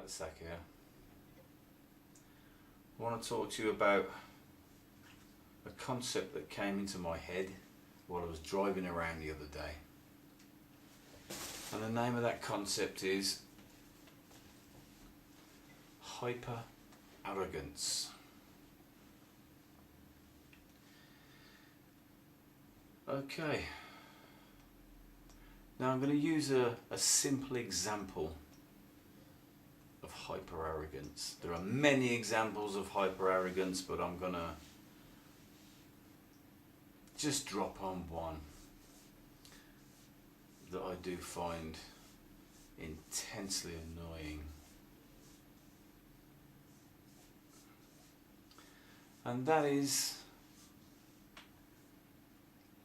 cul-de-sac here. I want to talk to you about a concept that came into my head while I was driving around the other day. And the name of that concept is hyper-arrogance. Okay. Now I'm going to use a simple example of hyper-arrogance. There are many examples of hyper-arrogance, but I'm going to just drop on one that I do find intensely annoying. And that is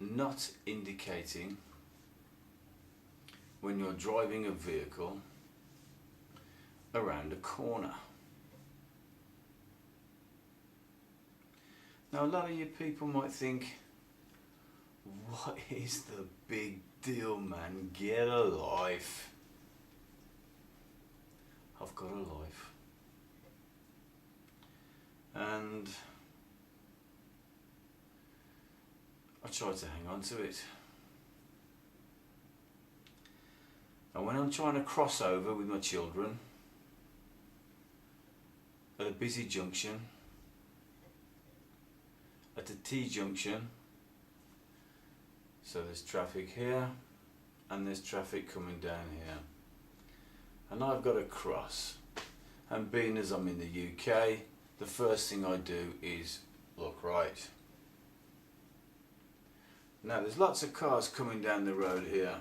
not indicating when you're driving a vehicle around a corner. Now a lot of you people might think, what is the big deal, man? Get a life. I've got a life. And I try to hang on to it. And when I'm trying to cross over with my children at a busy junction, at a T-junction, so there's traffic here and there's traffic coming down here, and I've got to cross, and being as I'm in the UK, the first thing I do is look right. Now there's lots of cars coming down the road here,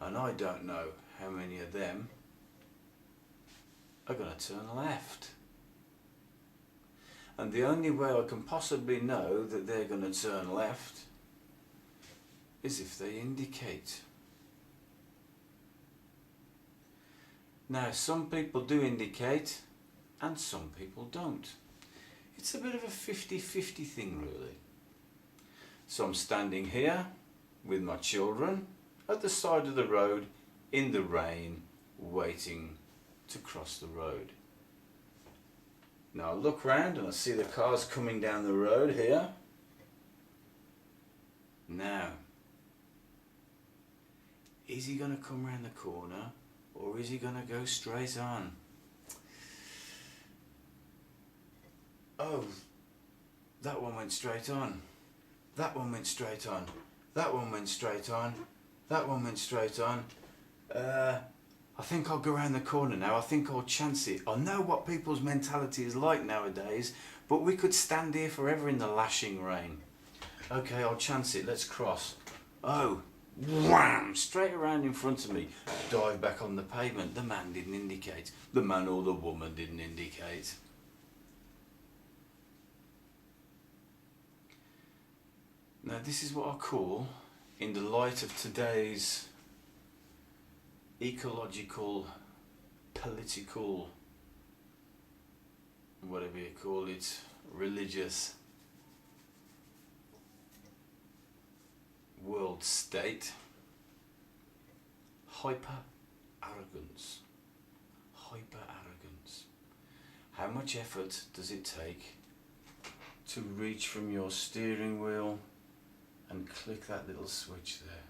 and I don't know how many of them are going to turn left. And the only way I can possibly know that they're going to turn left is if they indicate. Now some people do indicate and some people don't. It's a bit of a 50-50 thing really. So I'm standing here with my children at the side of the road in the rain waiting to cross the road. Now I look round and I see the cars coming down the road here. Now, is he going to come round the corner or is he going to go straight on? Oh, that one went straight on. That one went straight on. That one went straight on. That one went straight on. I think I'll go around the corner now. I think I'll chance it. I know what people's mentality is like nowadays, but we could stand here forever in the lashing rain. Okay, I'll chance it. Let's cross. Oh, wham! Straight around in front of me. Dive back on the pavement. The man didn't indicate. The man or the woman didn't indicate. Now this is what I call, in the light of today's ecological, political, whatever you call it, religious world state, hyper-arrogance. Hyper-arrogance. How much effort does it take to reach from your steering wheel and click that little switch there?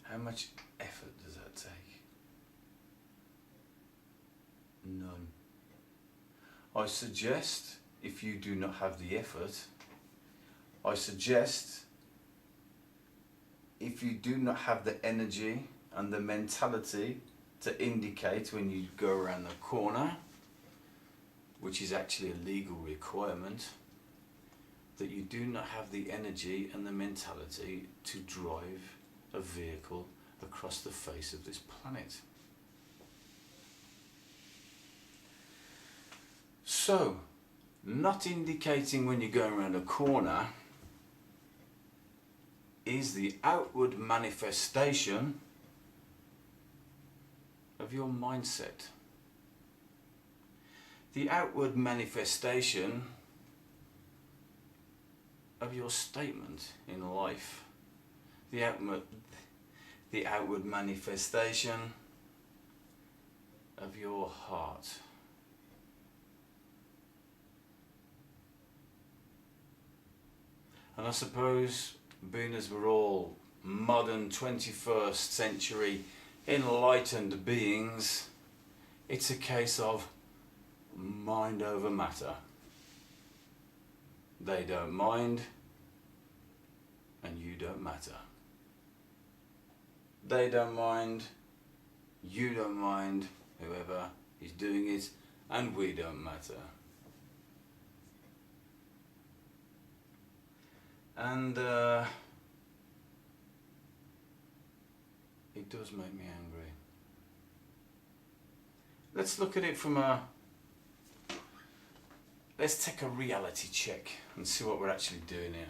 How much effort does that take? None. I suggest, if you do not have the effort, I suggest, if you do not have the energy and the mentality to indicate when you go around the corner, which is actually a legal requirement, that you do not have the energy and the mentality to drive a vehicle across the face of this planet. So, not indicating when you're going around a corner is the outward manifestation of your mindset. The outward manifestation of your statement in life. The outward manifestation of your heart. And I suppose, being as we're all modern 21st century enlightened beings, it's a case of mind over matter. They don't mind, and you don't matter. They don't mind, you don't mind, whoever is doing it, and we don't matter. And it does make me angry. Let's look at it from let's take a reality check and see what we're actually doing here.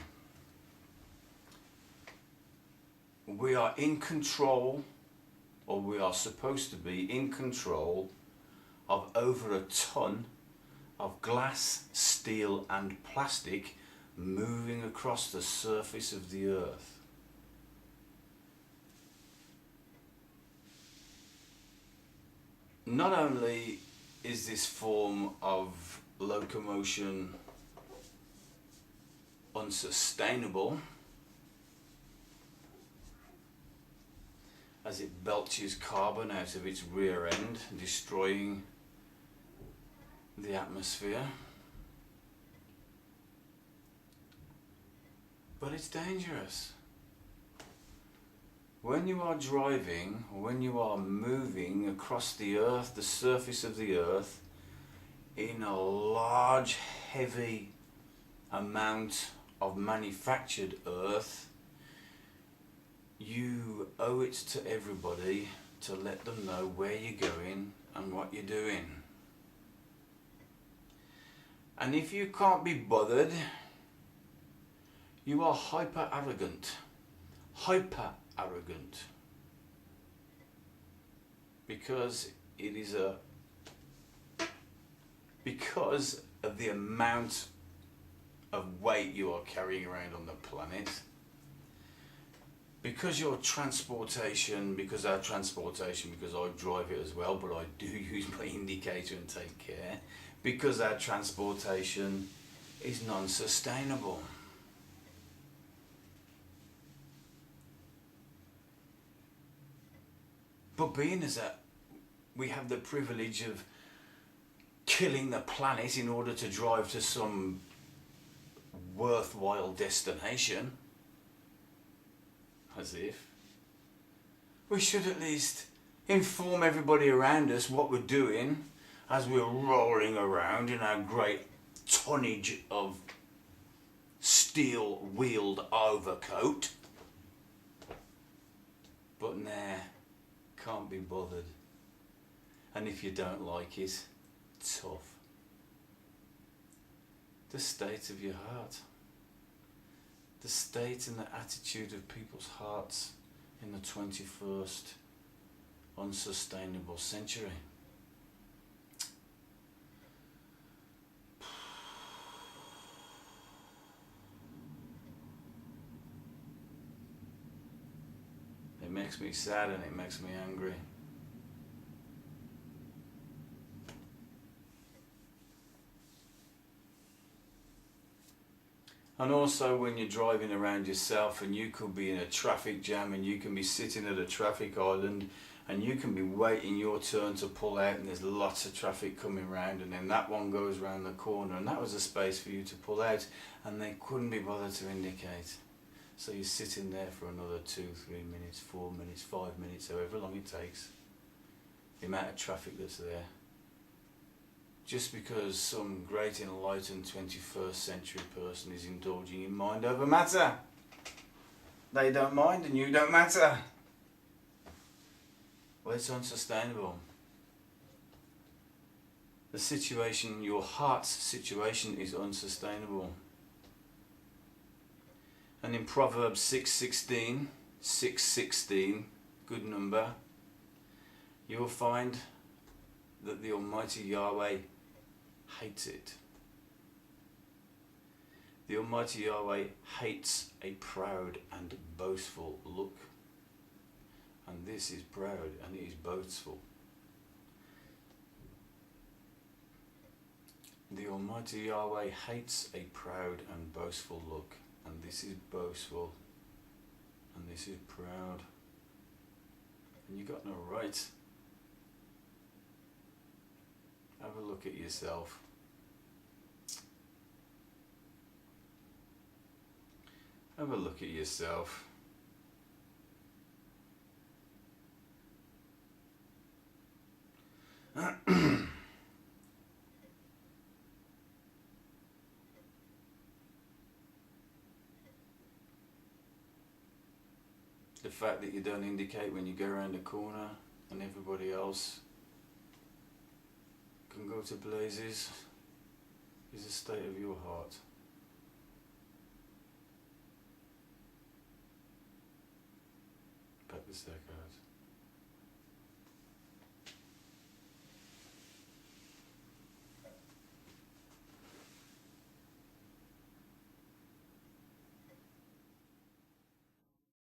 We are in control, or we are supposed to be in control, of over a ton of glass, steel and plastic moving across the surface of the earth. Not only is this form of locomotion unsustainable, as it belches carbon out of its rear end, destroying the atmosphere, but it's dangerous. When you are driving, or when you are moving across the earth, the surface of the earth, in a large, heavy amount of manufactured earth, you owe it to everybody to let them know where you're going and what you're doing. And if you can't be bothered, you are hyper arrogant. Hyper arrogant. Because it is because of the amount of weight you are carrying around on the planet. Because your transportation, because our transportation, because I drive it as well, but I do use my indicator and take care, because our transportation is non-sustainable. But being as that we have the privilege of killing the planet in order to drive to some worthwhile destination, as if, we should at least inform everybody around us what we're doing as we're rolling around in our great tonnage of steel-wheeled overcoat. But nah, can't be bothered. And if you don't like it, tough. The state of your heart. The state and the attitude of people's hearts in the 21st unsustainable century. It makes me sad and it makes me angry. And also when you're driving around yourself and you could be in a traffic jam and you can be sitting at a traffic island and you can be waiting your turn to pull out and there's lots of traffic coming round and then that one goes round the corner and that was a space for you to pull out and they couldn't be bothered to indicate. So you're sitting there for another 2, 3 minutes, 4 minutes, 5 minutes, however long it takes. The amount of traffic that's there. Just because some great enlightened 21st century person is indulging in mind over matter. They don't mind and you don't matter. Well, it's unsustainable. The situation, your heart's situation is unsustainable. And in Proverbs 6:16, good number, you will find that the Almighty Yahweh hates it. The Almighty Yahweh hates a proud and boastful look. And this is proud and it is boastful. Almighty Yahweh hates a proud and boastful look, and this is boastful, and this is proud, and you got no right. Have a look at yourself. Have a look at yourself. The fact that you don't indicate when you go around the corner and everybody else can go to blazes is a state of your heart. Back the second.